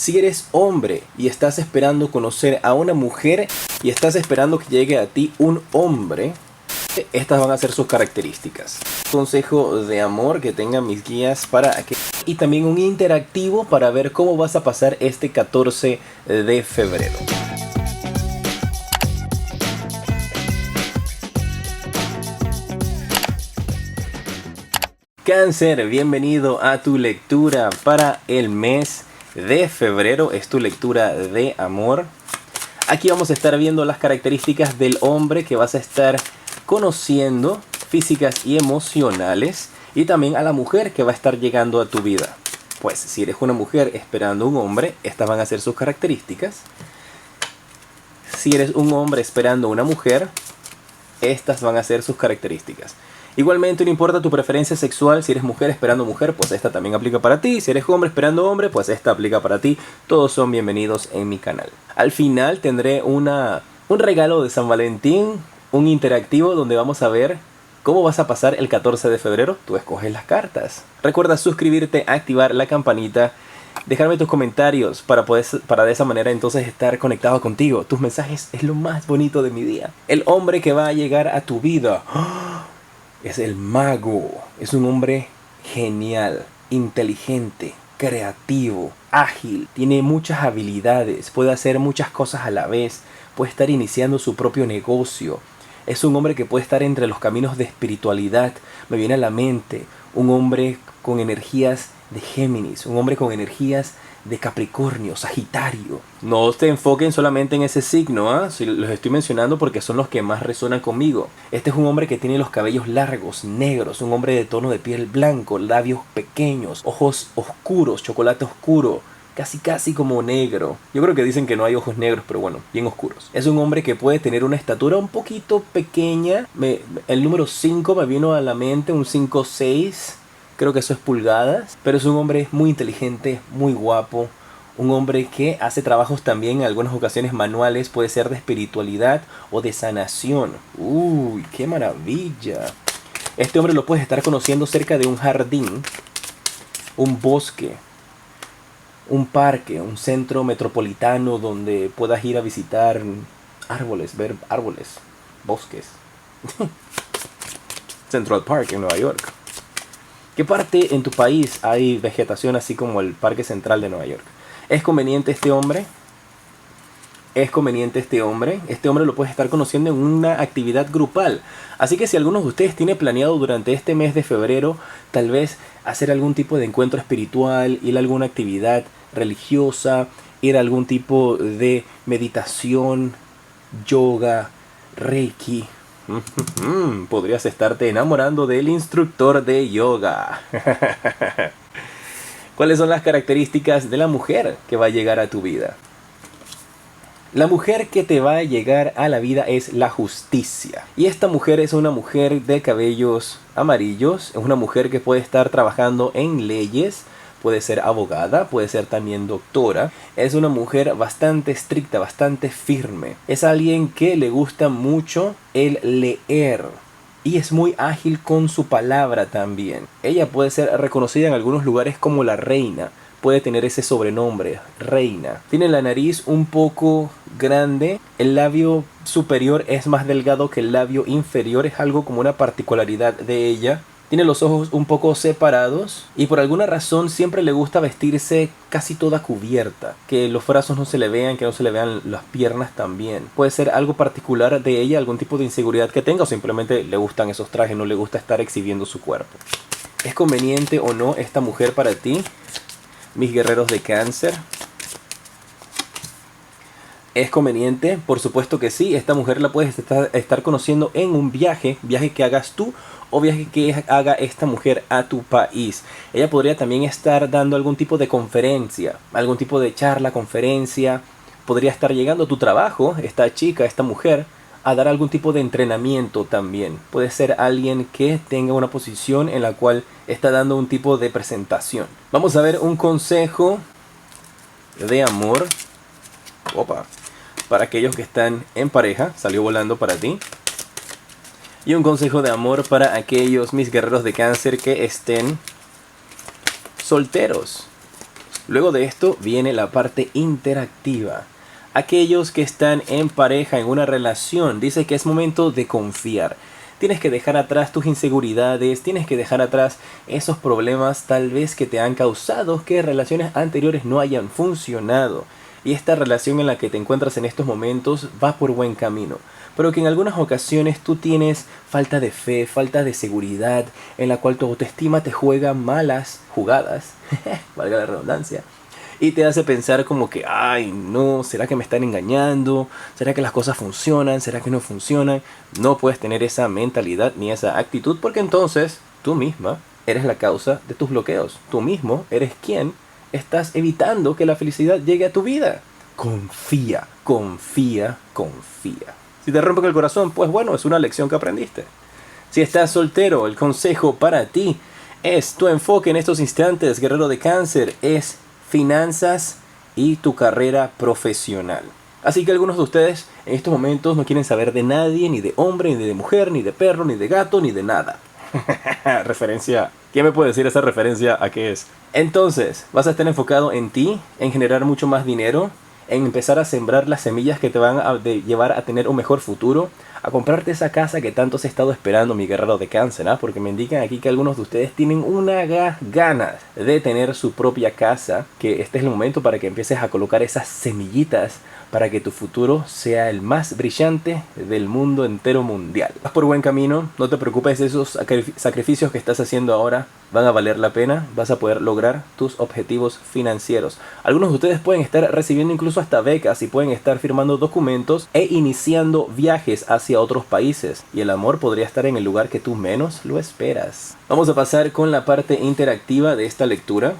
Si eres hombre y estás esperando conocer a una mujer y estás esperando que llegue a ti un hombre, estas van a ser sus características. Consejo de amor que tengan mis guías para que... Y también un interactivo para ver cómo vas a pasar este 14 de febrero. Cáncer, bienvenido a tu lectura para el mes de febrero. Es tu lectura de amor. Aquí vamos a estar viendo las características del hombre que vas a estar conociendo, físicas y emocionales, y también a la mujer que va a estar llegando a tu vida. Pues si eres una mujer esperando un hombre, estas van a ser sus características. Si eres un hombre esperando una mujer, estas van a ser sus características. Igualmente, no importa tu preferencia sexual, si eres mujer esperando mujer, pues esta también aplica para ti. Si eres hombre esperando hombre, pues esta aplica para ti. Todos son bienvenidos en mi canal. Al final tendré un regalo de San Valentín, un interactivo donde vamos a ver cómo vas a pasar el 14 de febrero. Tú escoges las cartas. Recuerda suscribirte, activar la campanita, dejarme tus comentarios para de esa manera entonces estar conectado contigo. Tus mensajes es lo más bonito de mi día. El hombre que va a llegar a tu vida es el mago. Es un hombre genial, inteligente, creativo, ágil. Tiene muchas habilidades, puede hacer muchas cosas a la vez. Puede estar iniciando su propio negocio. Es un hombre que puede estar entre los caminos de espiritualidad. Me viene a la mente un hombre con energías de Géminis, un hombre con energías de Capricornio, Sagitario. No te enfoquen solamente en ese signo, Si los estoy mencionando porque son los que más resuenan conmigo. Este es un hombre que tiene los cabellos largos, negros, un hombre de tono de piel blanco, labios pequeños, ojos oscuros, chocolate oscuro, casi como negro. Yo creo que dicen que no hay ojos negros, pero bueno, bien oscuros. Es un hombre que puede tener una estatura un poquito pequeña. El número 5 me vino a la mente, un 5'6". Creo que eso es pulgadas. Pero es un hombre muy inteligente, muy guapo. Un hombre que hace trabajos también en algunas ocasiones manuales. Puede ser de espiritualidad o de sanación. ¡Uy, qué maravilla! Este hombre lo puedes estar conociendo cerca de un jardín, un bosque, un parque, un centro metropolitano donde puedas ir a visitar árboles, ver árboles, bosques. Central Park en Nueva York. ¿Qué parte en tu país hay vegetación así como el Parque Central de Nueva York? ¿Es conveniente este hombre? ¿Es conveniente este hombre? Este hombre lo puedes estar conociendo en una actividad grupal. Así que si alguno de ustedes tiene planeado durante este mes de febrero, tal vez hacer algún tipo de encuentro espiritual, ir a alguna actividad religiosa, ir a algún tipo de meditación, yoga, reiki, podrías estarte enamorando del instructor de yoga. ¿Cuáles son las características de la mujer que va a llegar a tu vida? La mujer que te va a llegar a la vida es la justicia. Y esta mujer es una mujer de cabellos amarillos. Es una mujer que puede estar trabajando en leyes. Puede ser abogada, puede ser también doctora. Es una mujer bastante estricta, bastante firme. Es alguien que le gusta mucho el leer. Y es muy ágil con su palabra también. Ella puede ser reconocida en algunos lugares como la reina. Puede tener ese sobrenombre, reina. Tiene la nariz un poco grande. El labio superior es más delgado que el labio inferior. Es algo como una particularidad de ella. Tiene los ojos un poco separados y por alguna razón siempre le gusta vestirse casi toda cubierta. Que los brazos no se le vean, que no se le vean las piernas también. Puede ser algo particular de ella, algún tipo de inseguridad que tenga o simplemente le gustan esos trajes, no le gusta estar exhibiendo su cuerpo. ¿Es conveniente o no esta mujer para ti, mis guerreros de Cáncer? ¿Es conveniente? Por supuesto que sí. Esta mujer la puedes estar conociendo en un viaje que hagas tú o viaje que haga esta mujer a tu país. Ella podría también estar dando algún tipo de conferencia, algún tipo de charla, conferencia. Podría estar llegando a tu trabajo, esta chica, esta mujer, a dar algún tipo de entrenamiento también. Puede ser alguien que tenga una posición en la cual está dando un tipo de presentación. Vamos a ver un consejo de amor. Opa. Para aquellos que están en pareja, salió volando para ti. Y un consejo de amor para aquellos mis guerreros de Cáncer que estén solteros. Luego de esto viene la parte interactiva. Aquellos que están en pareja, en una relación, dice que es momento de confiar. Tienes que dejar atrás tus inseguridades, tienes que dejar atrás esos problemas tal vez que te han causado que relaciones anteriores no hayan funcionado. Y esta relación en la que te encuentras en estos momentos va por buen camino. Pero que en algunas ocasiones tú tienes falta de fe, falta de seguridad, en la cual tu autoestima te juega malas jugadas, valga la redundancia, y te hace pensar como que, ay no, ¿será que me están engañando? ¿Será que las cosas funcionan? ¿Será que no funcionan? No puedes tener esa mentalidad ni esa actitud porque entonces tú misma eres la causa de tus bloqueos. Tú mismo eres quien estás evitando que la felicidad llegue a tu vida. Confía, confía, confía. Si te rompen el corazón, pues bueno, es una lección que aprendiste. Si estás soltero, el consejo para ti es tu enfoque en estos instantes, guerrero de cáncer, es finanzas y tu carrera profesional. Así que algunos de ustedes en estos momentos no quieren saber de nadie, ni de hombre, ni de mujer, ni de perro, ni de gato, ni de nada. Referencia. ¿Quién me puede decir esa referencia a qué es? Entonces, vas a estar enfocado en ti, en generar mucho más dinero, en empezar a sembrar las semillas que te van a llevar a tener un mejor futuro, a comprarte esa casa que tanto has estado esperando, mi guerrero de cáncer, ¿eh? Porque me indican aquí que algunos de ustedes tienen una ganas de tener su propia casa, que este es el momento para que empieces a colocar esas semillitas para que tu futuro sea el más brillante del mundo entero mundial. Vas por buen camino, no te preocupes, esos sacrificios que estás haciendo ahora van a valer la pena, vas a poder lograr tus objetivos financieros. Algunos de ustedes pueden estar recibiendo incluso hasta becas y pueden estar firmando documentos e iniciando viajes hacia otros países. Y el amor podría estar en el lugar que tú menos lo esperas. Vamos a pasar con la parte interactiva de esta lectura.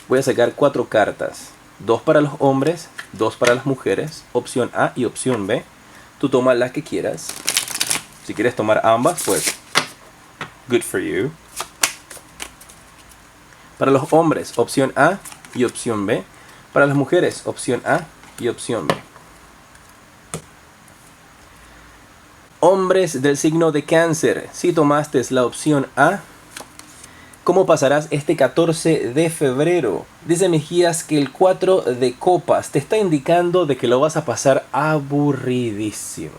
Voy a sacar 4 cartas. 2 para los hombres, 2 para las mujeres, opción A y opción B. Tú toma la que quieras. Si quieres tomar ambas, pues good for you. Para los hombres, opción A y opción B. Para las mujeres, opción A y opción B. Hombres del signo de cáncer, si tomaste la opción A, ¿cómo pasarás este 14 de febrero? Dice mis guías que el 4 de copas te está indicando de que lo vas a pasar aburridísimo.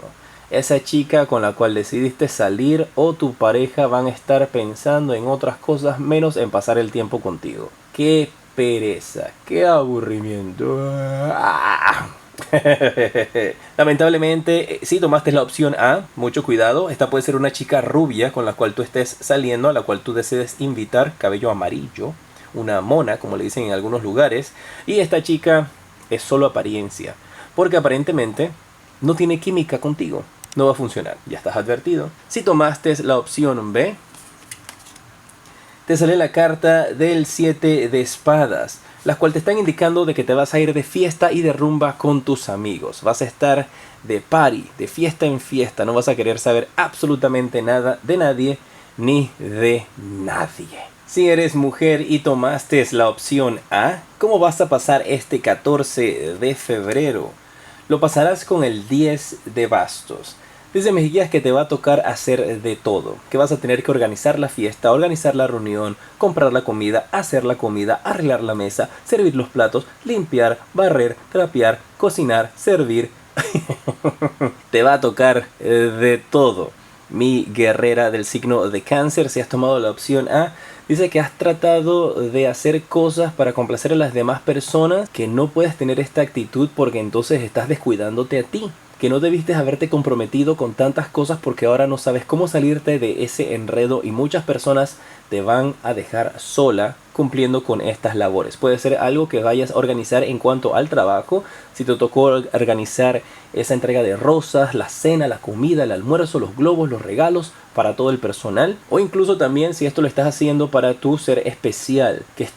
Esa chica con la cual decidiste salir o tu pareja van a estar pensando en otras cosas menos en pasar el tiempo contigo. ¡Qué pereza! ¡Qué aburrimiento! Lamentablemente, si tomaste la opción A, mucho cuidado. Esta puede ser una chica rubia con la cual tú estés saliendo, a la cual tú decides invitar, cabello amarillo, una mona, como le dicen en algunos lugares. Y esta chica es solo apariencia, porque aparentemente no tiene química contigo. No va a funcionar, ya estás advertido. Si tomaste la opción B, te sale la carta del 7 de espadas, las cuales te están indicando de que te vas a ir de fiesta y de rumba con tus amigos. Vas a estar de party, de fiesta en fiesta. No vas a querer saber absolutamente nada de nadie ni de nadie. Si eres mujer y tomaste la opción A, ¿cómo vas a pasar este 14 de febrero? Lo pasarás con el 10 de bastos. Dice mis guías que te va a tocar hacer de todo, que vas a tener que organizar la fiesta, organizar la reunión, comprar la comida, hacer la comida, arreglar la mesa, servir los platos, limpiar, barrer, trapear, cocinar, servir. Te va a tocar de todo. Mi guerrera del signo de cáncer, si has tomado la opción A, dice que has tratado de hacer cosas para complacer a las demás personas, que no puedes tener esta actitud porque entonces estás descuidándote a ti. Que no debiste haberte comprometido con tantas cosas porque ahora no sabes cómo salirte de ese enredo y muchas personas te van a dejar sola cumpliendo con estas labores. Puede ser algo que vayas a organizar en cuanto al trabajo. Si te tocó organizar esa entrega de rosas, la cena, la comida, el almuerzo, los globos, los regalos para todo el personal. O incluso también si esto lo estás haciendo para tu ser especial, que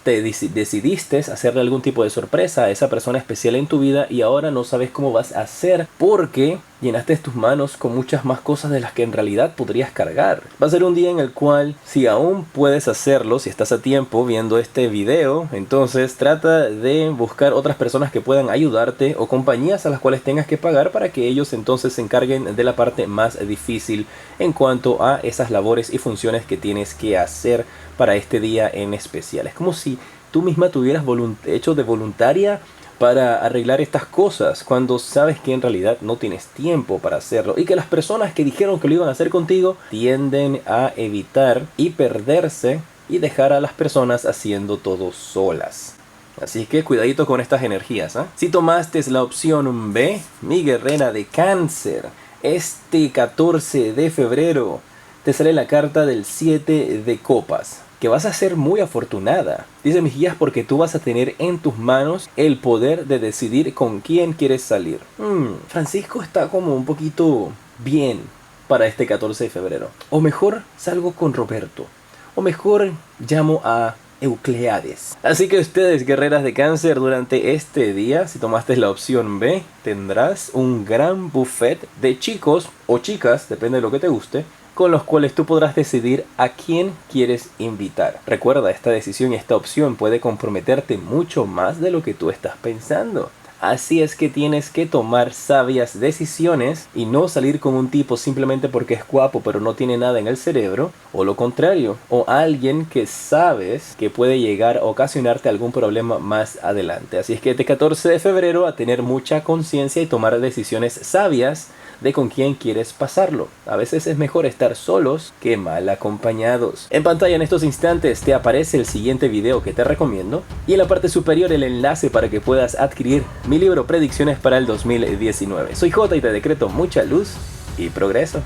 decidiste hacerle algún tipo de sorpresa a esa persona especial en tu vida y ahora no sabes cómo vas a hacer porque llenaste tus manos con muchas más cosas de las que en realidad podrías cargar. Va a ser un día en el cual, si aún puedes hacerlo, si estás a tiempo viendo este video, entonces trata de buscar otras personas que puedan ayudarte o compañías a las cuales tengas que pagar para que ellos entonces se encarguen de la parte más difícil en cuanto a esas labores y funciones que tienes que hacer para este día en especial. Es como si tú misma tuvieras hecho de voluntaria para arreglar estas cosas cuando sabes que en realidad no tienes tiempo para hacerlo y que las personas que dijeron que lo iban a hacer contigo tienden a evitar y perderse y dejar a las personas haciendo todo solas. Así que cuidadito con estas energías, ¿eh? Si tomaste la opción B, mi guerrera de Cáncer, este 14 de febrero te sale la carta del 7 de copas, que vas a ser muy afortunada. Dice mis guías porque tú vas a tener en tus manos el poder de decidir con quién quieres salir. Francisco está como un poquito bien para este 14 de febrero. O mejor salgo con Roberto. O mejor llamo a Eucleades. Así que ustedes, guerreras de Cáncer, durante este día, si tomaste la opción B, tendrás un gran buffet de chicos o chicas, depende de lo que te guste, con los cuales tú podrás decidir a quién quieres invitar. Recuerda, esta decisión y esta opción puede comprometerte mucho más de lo que tú estás pensando. Así es que tienes que tomar sabias decisiones y no salir con un tipo simplemente porque es guapo pero no tiene nada en el cerebro, o lo contrario, o alguien que sabes que puede llegar a ocasionarte algún problema más adelante. Así es que este 14 de febrero a tener mucha conciencia y tomar decisiones sabias de con quién quieres pasarlo. A veces es mejor estar solos que mal acompañados. En pantalla en estos instantes te aparece el siguiente video que te recomiendo y en la parte superior el enlace para que puedas adquirir mi libro Predicciones para el 2019. Soy J y te decreto mucha luz y progreso.